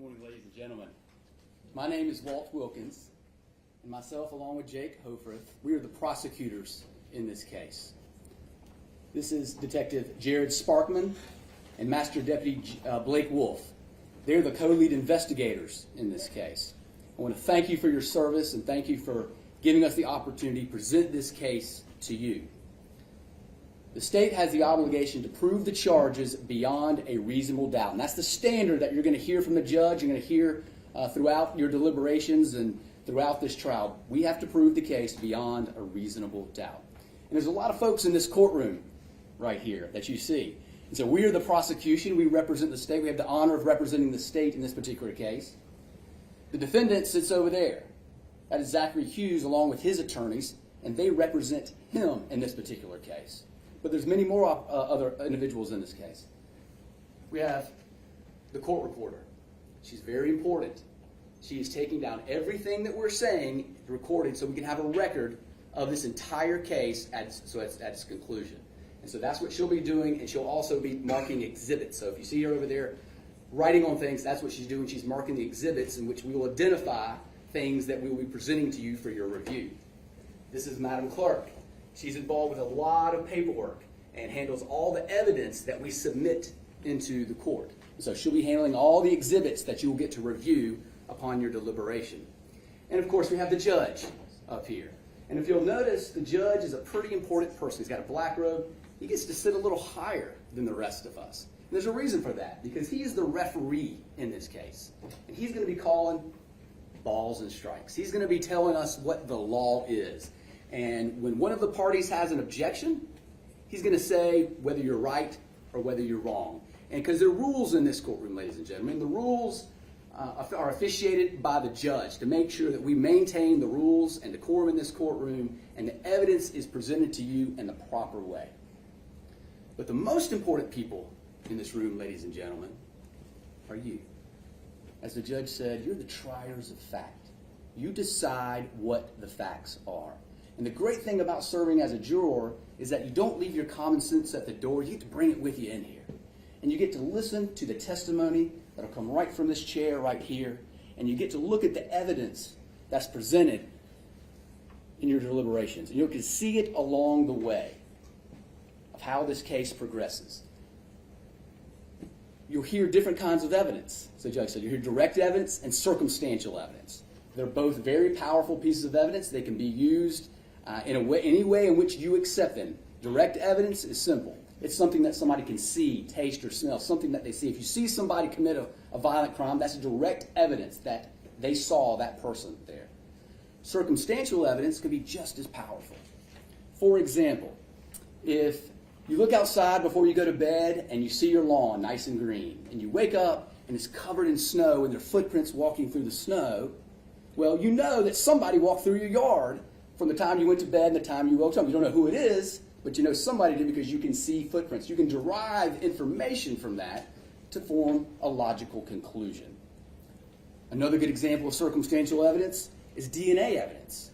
Good morning, ladies and gentlemen. My name is Walt Wilkins, and myself, along with Jake Hofreth, we are the prosecutors in this case. This is Detective Jared Sparkman and Master Deputy Blake Wolf. They're the co-lead investigators in this case. I want to thank you for your service and thank you for giving us the opportunity to present this case to you. The state has the obligation to prove the charges beyond a reasonable doubt. And that's the standard that you're going to hear from the judge, you're going to hear throughout your deliberations and throughout this trial. We have to prove the case beyond a reasonable doubt. And there's a lot of folks in this courtroom right here that you see. And so we are the prosecution. We represent the state. We have the honor of representing the state in this particular case. The defendant sits over there. That is Zachary Hughes along with his attorneys, and they represent him in this particular case. But there's many more other individuals in this case. We have the court reporter. She's very important. She is taking down everything that we're saying, recorded, so we can have a record of this entire case at its conclusion. And so that's what she'll be doing, and she'll also be marking exhibits. So if you see her over there writing on things, that's what she's doing. She's marking the exhibits in which we will identify things that we will be presenting to you for your review. This is Madam Clerk. She's involved with a lot of paperwork and handles all the evidence that we submit into the court. And so she'll be handling all the exhibits that you will get to review upon your deliberation. And of course, we have the judge up here. And if you'll notice, the judge is a pretty important person. He's got a black robe. He gets to sit a little higher than the rest of us. And there's a reason for that, because he is the referee in this case. And he's going to be calling balls and strikes. He's going to be telling us what the law is. And when one of the parties has an objection, he's going to say whether you're right or whether you're wrong. And because there are rules in this courtroom, ladies and gentlemen, the rules are officiated by the judge to make sure that we maintain the rules and decorum in this courtroom and the evidence is presented to you in the proper way. But the most important people in this room, ladies and gentlemen, are you. As the judge said, you're the triers of fact. You decide what the facts are. And the great thing about serving as a juror is that you don't leave your common sense at the door. You get to bring it with you in here. And you get to listen to the testimony that'll come right from this chair right here. And you get to look at the evidence that's presented in your deliberations. And you can see it along the way of how this case progresses. You'll hear different kinds of evidence. So the judge said, you'll hear direct evidence and circumstantial evidence. They're both very powerful pieces of evidence. They can be used in any way in which you accept them. Direct evidence is simple. It's something that somebody can see, taste, or smell, something that they see. If you see somebody commit a violent crime, that's direct evidence that they saw that person there. Circumstantial evidence can be just as powerful. For example, if you look outside before you go to bed and you see your lawn nice and green, and you wake up and it's covered in snow and there are footprints walking through the snow, well, you know that somebody walked through your yard from the time you went to bed and the time you woke up. You don't know who it is, but you know somebody did because you can see footprints. You can derive information from that to form a logical conclusion. Another good example of circumstantial evidence is DNA evidence.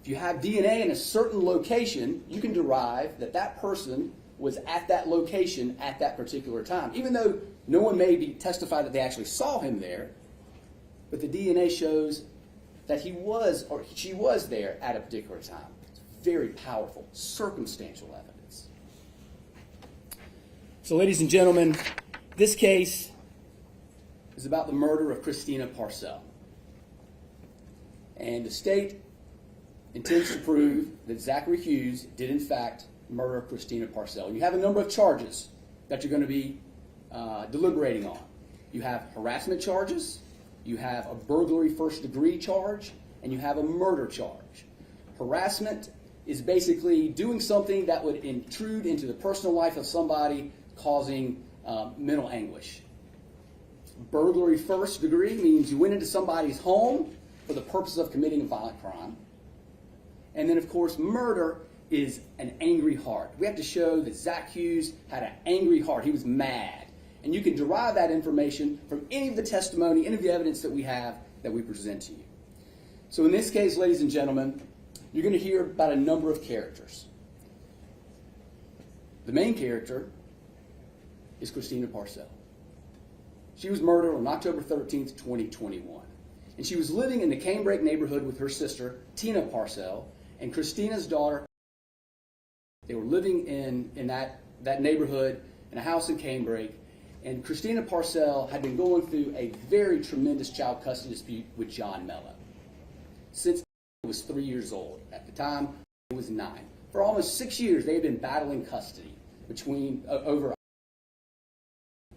If you have DNA in a certain location, you can derive that that person was at that location at that particular time. Even though no one may be testified that they actually saw him there, but the DNA shows that he was or she was there at a particular time. It's very powerful, circumstantial evidence. So, ladies and gentlemen, this case is about the murder of Christina Parcell. And the state intends to prove that Zachary Hughes did in fact murder Christina Parcell. You have a number of charges that you're going to be deliberating on. You have harassment charges, you have a burglary first-degree charge, and you have a murder charge. Harassment is basically doing something that would intrude into the personal life of somebody, causing mental anguish. Burglary first-degree means you went into somebody's home for the purpose of committing a violent crime. And then, of course, murder is an angry heart. We have to show that Zach Hughes had an angry heart. He was mad. And you can derive that information from any of the testimony, any of the evidence that we have that we present to you. So in this case, ladies and gentlemen, you're going to hear about a number of characters. The main character is Christina Parcell. She was murdered on October 13th, 2021. And she was living in the Canebrake neighborhood with her sister, Tina Parcell, and Christina's daughter. They were living in that neighborhood in a house in Canebrake. And Christina Parcell had been going through a very tremendous child custody dispute with John Mello since he was 3 years old. At the time, he was 9. For almost 6 years, they had been battling custody over.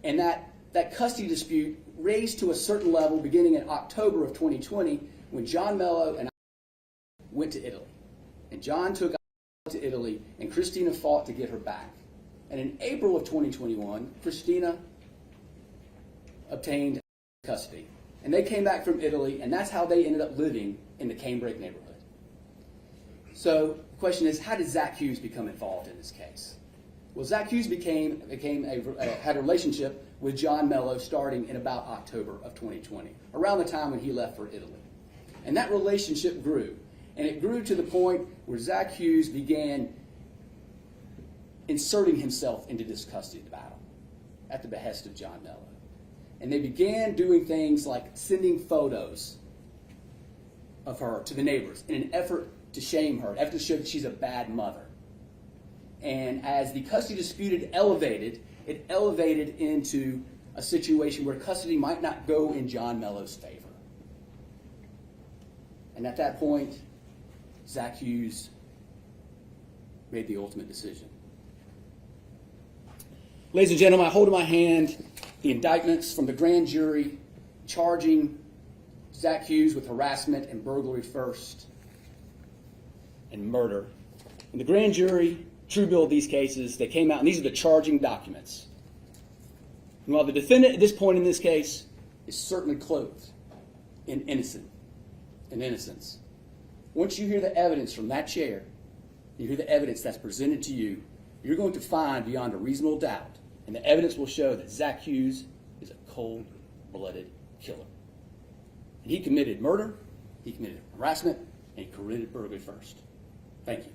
And that custody dispute raised to a certain level beginning in October of 2020 when John Mello and I went to Italy. And John took to Italy, and Christina fought to get her back. And in April of 2021, Christina obtained custody. And they came back from Italy, and that's how they ended up living in the Canebrake neighborhood. So the question is, how did Zach Hughes become involved in this case? Well, Zach Hughes had a relationship with John Mello starting in about October of 2020, around the time when he left for Italy. And that relationship grew. And it grew to the point where Zach Hughes began inserting himself into this custody battle at the behest of John Mello. And they began doing things like sending photos of her to the neighbors in an effort to shame her, an effort to show that she's a bad mother. And as the custody dispute elevated, it elevated into a situation where custody might not go in John Mello's favor. And at that point, Zach Hughes made the ultimate decision. Ladies and gentlemen, I hold in my hand the indictments from the grand jury charging Zach Hughes with harassment and burglary first and murder. And the grand jury, true bill of these cases, they came out, and these are the charging documents. And while the defendant at this point in this case is certainly clothed in innocence, once you hear the evidence from that chair, you hear the evidence that's presented to you, you're going to find beyond a reasonable doubt, and the evidence will show that Zach Hughes is a cold-blooded killer. And he committed murder, he committed harassment, and he committed burglary first. Thank you.